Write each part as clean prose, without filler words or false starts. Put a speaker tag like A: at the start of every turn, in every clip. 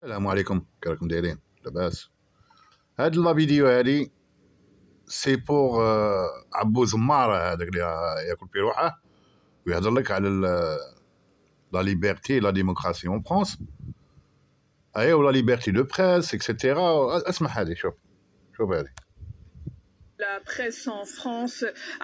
A: السلام عليكم، كي راكم دايرين؟ لاباس. هاد لا فيديو هادي سي بوغ عبو زمارة هذاك اللي ياكل في روحه ويهضر لك على لا ليبرتي لا ديموكراسي اون فرانس، ايا ولا ليبرتي دو بريس اكسيتيرا. اسمع هادي، شوف هادي.
B: La presse en France,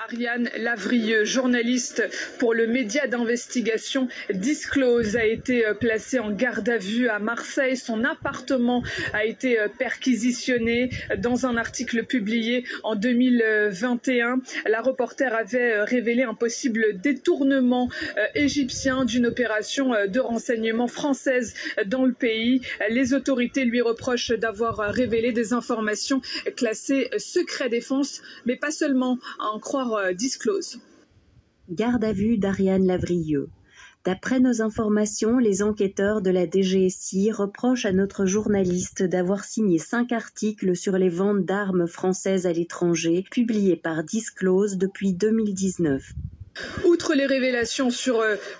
B: Ariane Lavrieux, journaliste pour le média d'investigation Disclose, a été placée en garde à vue à Marseille. Son appartement a été perquisitionné. Dans un article publié en 2021, la reporter avait révélé un possible détournement égyptien d'une opération de renseignement française dans le pays. Les autorités lui reprochent d'avoir révélé des informations classées secret défense, mais pas seulement, à en croire Disclose.
C: Garde à vue d'Ariane Lavrieux. D'après nos informations, les enquêteurs de la DGSI reprochent à notre journaliste d'avoir signé 5 articles sur les ventes d'armes françaises à l'étranger, publiés par Disclose depuis 2019.
B: Outre les révélations sur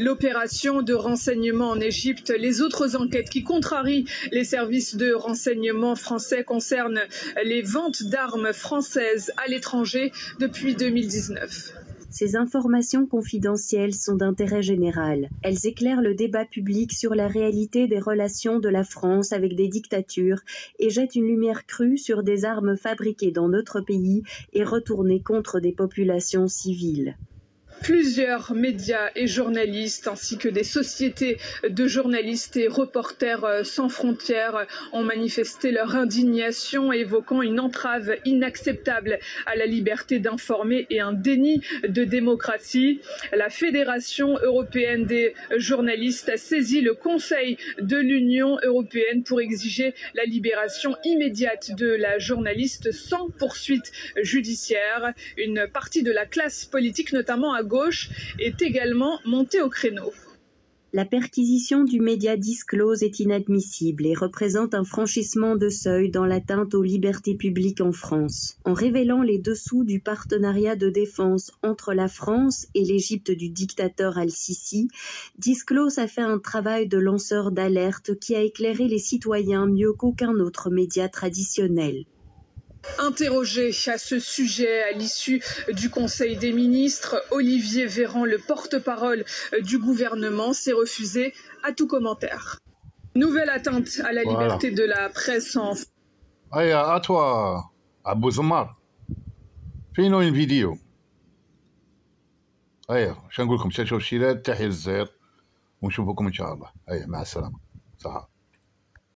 B: l'opération de renseignement en Égypte, les autres enquêtes qui contrarient les services de renseignement français concernent les ventes d'armes françaises à l'étranger depuis 2019.
C: Ces informations confidentielles sont d'intérêt général. Elles éclairent le débat public sur la réalité des relations de la France avec des dictatures et jettent une lumière crue sur des armes fabriquées dans notre pays et retournées contre des populations civiles.
B: Plusieurs médias et journalistes ainsi que des sociétés de journalistes et reporters sans frontières ont manifesté leur indignation, évoquant une entrave inacceptable à la liberté d'informer et un déni de démocratie. La Fédération européenne des journalistes a saisi le Conseil de l'Union européenne pour exiger la libération immédiate de la journaliste sans poursuite judiciaire. Une partie de la classe politique, notamment à gauche, est également montée au créneau.
C: La perquisition du média Disclose est inadmissible et représente un franchissement de seuil dans l'atteinte aux libertés publiques en France. En révélant les dessous du partenariat de défense entre la France et l'Égypte du dictateur Al-Sisi, Disclose a fait un travail de lanceur d'alerte qui a éclairé les citoyens mieux qu'aucun autre média traditionnel.
B: Interrogé à ce sujet à l'issue du Conseil des ministres, Olivier Véran, le porte-parole du gouvernement, s'est refusé à tout commentaire. Nouvelle atteinte à la liberté de la presse en...
A: هيا اتوا ابو زمار، فينو الفيديو؟ هيا شنقول لكم؟ شوف الشيلات، تحية الزير ونشوفكم ان شاء الله. هيا مع السلامة. صح.